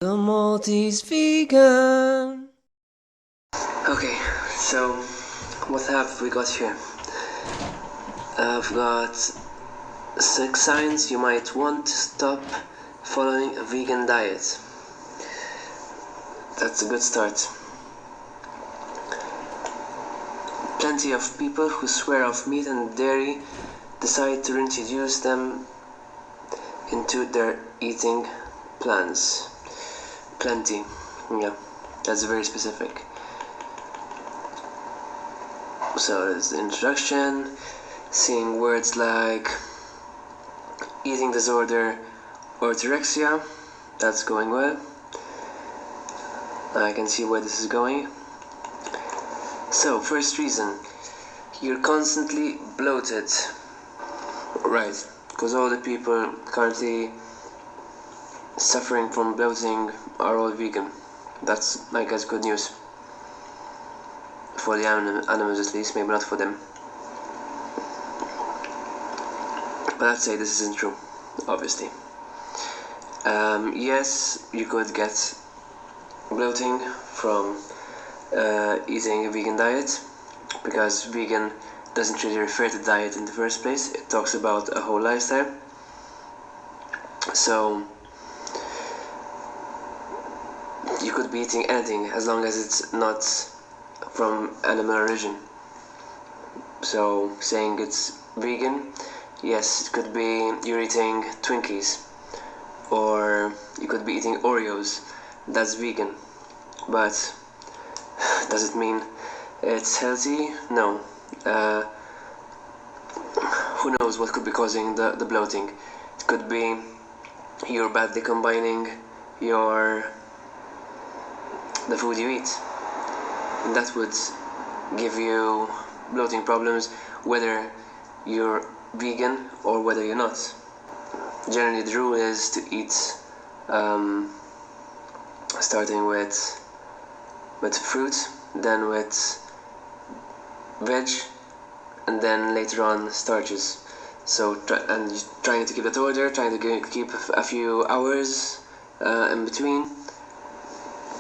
The Maltese vegan. Okay, so what have we got here? I've got 6 signs you might want to stop following a vegan diet. That's a good start. Plenty of people who swear off meat and dairy decide to introduce them into their eating plans. Plenty, yeah, that's very specific. So there's the introduction, seeing words like eating disorder, orthorexia, that's going well. I can see where this is going. So, first reason, you're constantly bloated. Right, because all the people currently suffering from bloating are all vegan. That's, I guess, good news. For the animals at least, maybe not for them. But I'd say this isn't true, obviously. Yes, you could get bloating from eating a vegan diet, because vegan doesn't really refer to diet in the first place. It talks about a whole lifestyle. So you could be eating anything as long as it's not from animal origin. So saying it's vegan, yes, it could be you're eating Twinkies, or you could be eating Oreos. That's vegan. But does it mean it's healthy? No. Who knows what could be causing the bloating? It could be you're badly combining the food you eat. And that would give you bloating problems whether you're vegan or whether you're not. Generally, the rule is to eat starting with fruit, then with veg, and then later on starches. So trying to keep that order, trying to keep a few hours in between.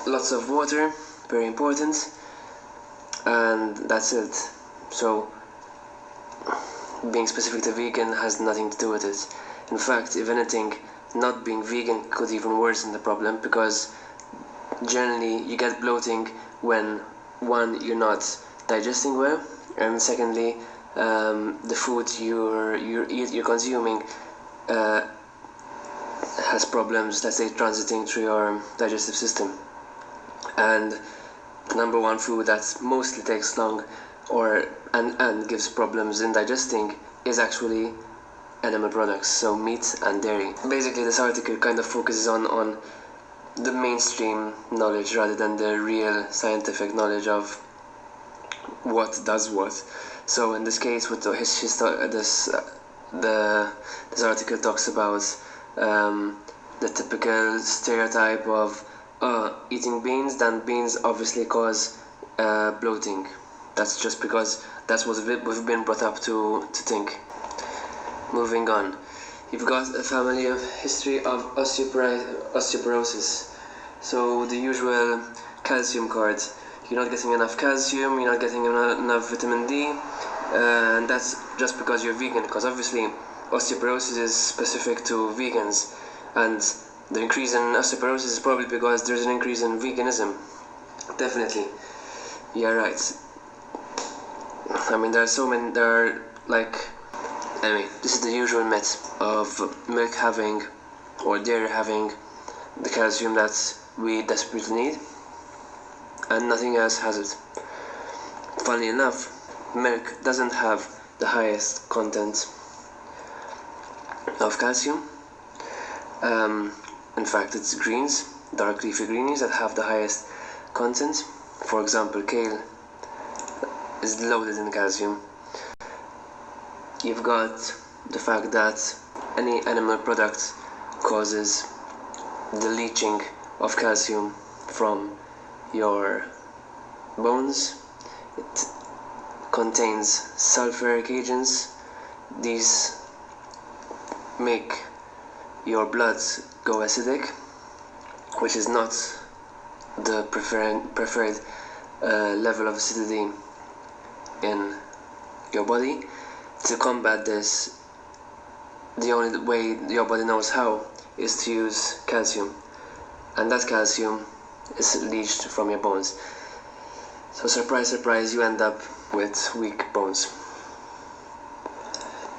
Lots of water, very important, and that's it. So being specific to vegan has nothing to do with it. In fact, if anything, not being vegan could even worsen the problem, because generally you get bloating when, one, you're not digesting well, and secondly, the food you're consuming has problems, let's say, transiting through your digestive system. And the number one food that mostly takes long and gives problems in digesting is actually animal products, so meat and dairy. Basically, this article kind of focuses on the mainstream knowledge rather than the real scientific knowledge of what does what. So in this case, with this article talks about the typical stereotype of eating beans, then beans obviously cause bloating. That's just because that's what we've been brought up to think. Moving on, you've got a family of history of osteoporosis. So the usual calcium card. You're not getting enough calcium, you're not getting enough vitamin D, and that's just because you're vegan, because obviously osteoporosis is specific to vegans, and the increase in osteoporosis is probably because there's an increase in veganism. Definitely. Yeah, right. I mean, there are like, anyway, this is the usual myth of milk having, or dairy having, the calcium that we desperately need, and nothing else has it. Funnily enough, milk doesn't have the highest content of calcium. In fact, it's greens, dark leafy greens, that have the highest content. For example, kale is loaded in calcium. You've got the fact that any animal product causes the leaching of calcium from your bones. It contains sulfuric agents. These make your blood go acidic, which is not the preferred level of acidity in your body. To combat this, the only way your body knows how is to use calcium, and that calcium is leached from your bones. So surprise, surprise, you end up with weak bones.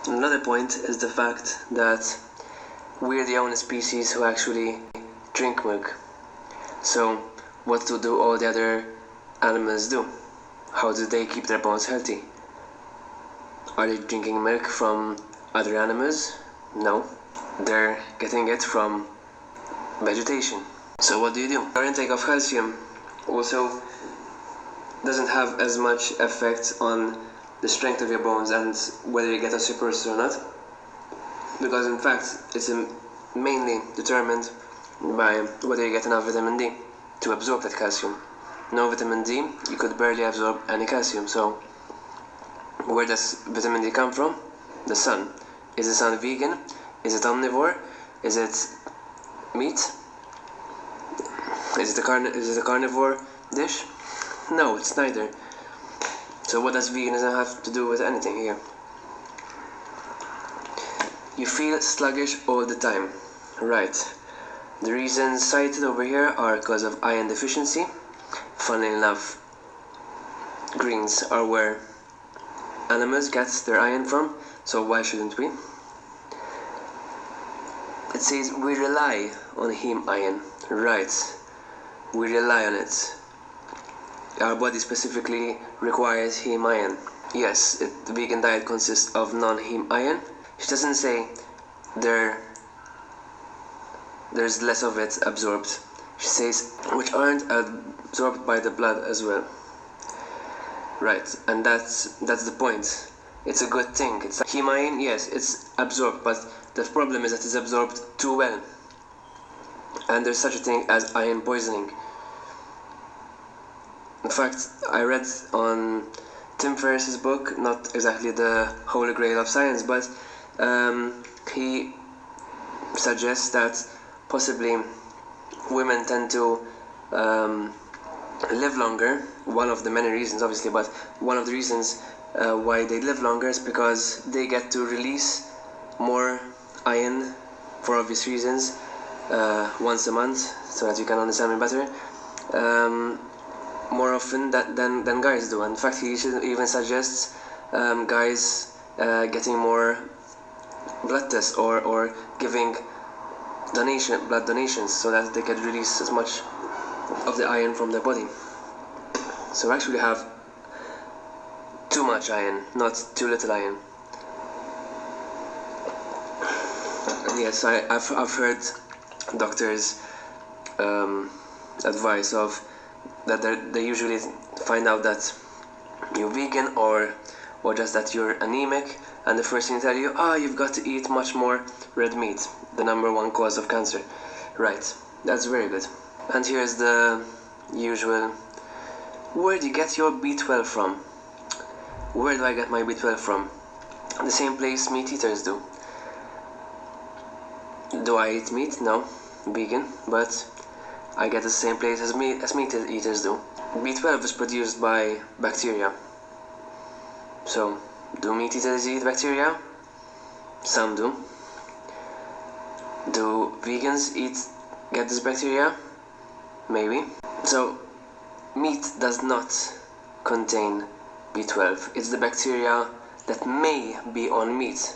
Another point is the fact that we're the only species who actually drink milk. So what do all the other animals do? How do they keep their bones healthy? Are they drinking milk from other animals? No. They're getting it from vegetation. So what do? Your intake of calcium also doesn't have as much effect on the strength of your bones and whether you get osteoporosis or not, because in fact it's mainly determined by whether you get enough vitamin D to absorb that calcium. No vitamin D, you could barely absorb any calcium. So where does vitamin D come from? The sun. Is the sun vegan? Is it omnivore? Is it meat? Is it a carnivore dish? No, it's neither. So what does veganism have to do with anything here? You feel sluggish all the time. Right. The reasons cited over here are because of iron deficiency. Funnily enough, greens are where animals get their iron from, so why shouldn't we? It says we rely on heme iron. Right. We rely on it. Our body specifically requires heme iron. Yes, the vegan diet consists of non-heme iron. She doesn't say there's less of it absorbed. She says which aren't absorbed by the blood as well. Right, and that's the point. It's a good thing. It's heme iron, yes, it's absorbed, but the problem is that it's absorbed too well. And there's such a thing as iron poisoning. In fact, I read on Tim Ferriss's book, not exactly the Holy Grail of science, but he suggests that possibly women tend to live longer. One of the many reasons, obviously, but one of the reasons why they live longer is because they get to release more iron, for obvious reasons, once a month, so that you can understand me better. More often than guys do. In fact, he even suggests guys getting more blood tests or giving blood donations so that they can release as much of the iron from their body. So we actually have too much iron, not too little iron. And yes, I've heard doctors' advice of that they usually find out that you're vegan or just that you're anemic, and the first thing they tell you, you've got to eat much more red meat, the #1 cause of cancer. Right, that's very good. And here's the usual, where do you get your B12 from? Where do I get my B12 from? The same place meat eaters do. Do I eat meat? No, vegan, but I get the same place as meat eaters do. B12 is produced by bacteria. So, do meat eaters eat bacteria? Some do. Do vegans get this bacteria? Maybe. So, meat does not contain B12. It's the bacteria that may be on meat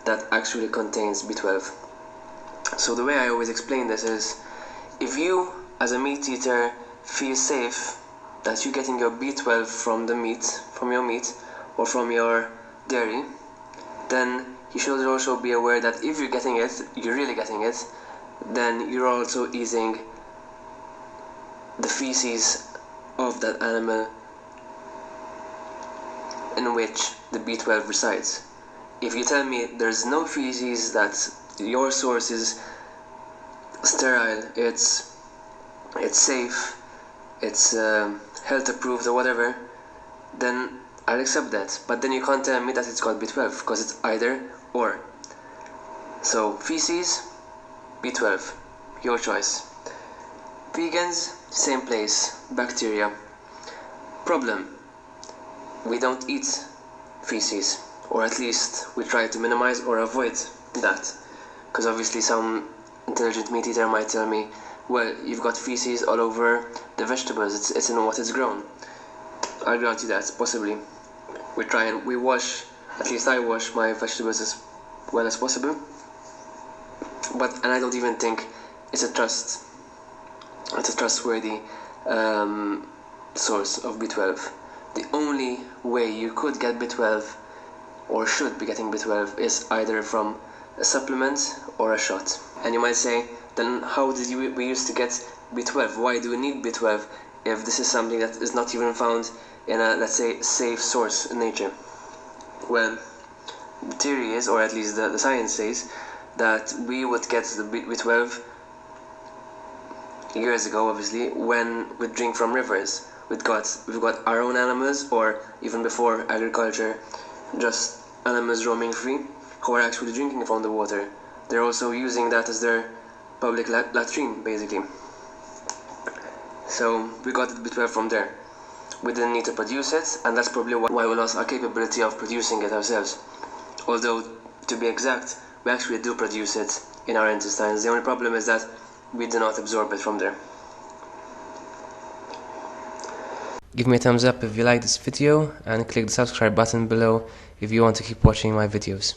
that actually contains B12. So the way I always explain this is, if you, as a meat eater, feel safe that you're getting your B12 from your meat, or from your dairy, then you should also be aware that if you're getting it, you're really getting it, then you're also eating the feces of that animal in which the B12 resides. If you tell me there's no feces, that your source is sterile, it's safe, it's health approved or whatever, then I'll accept that. But then you can't tell me that it's called B12, because it's either or. So feces, B12, your choice. Vegans, same place, bacteria. Problem: we don't eat feces, or at least we try to minimize or avoid that. Because obviously some intelligent meat eater might tell me, well, you've got feces all over the vegetables, it's in what it's grown. I'll grant you that, possibly. We wash, at least I wash my vegetables as well as possible. And I don't even think it's a trustworthy source of B12. The only way you could get B12 or should be getting B12 is either from a supplement or a shot. And you might say, then how did we used to get B12? Why do we need B12 if this is something that is not even found in a, let's say, safe source in nature? Well, the theory is, or at least the science says, that we would get the B12 years ago, obviously, when we drink from rivers. We've got our own animals, or even before agriculture, just animals roaming free, who are actually drinking from the water. They're also using that as their public latrine, basically. So we got the B12 from there. We didn't need to produce it, and that's probably why we lost our capability of producing it ourselves. Although, to be exact, we actually do produce it in our intestines. The only problem is that we do not absorb it from there. Give me a thumbs up if you like this video and click the subscribe button below if you want to keep watching my videos.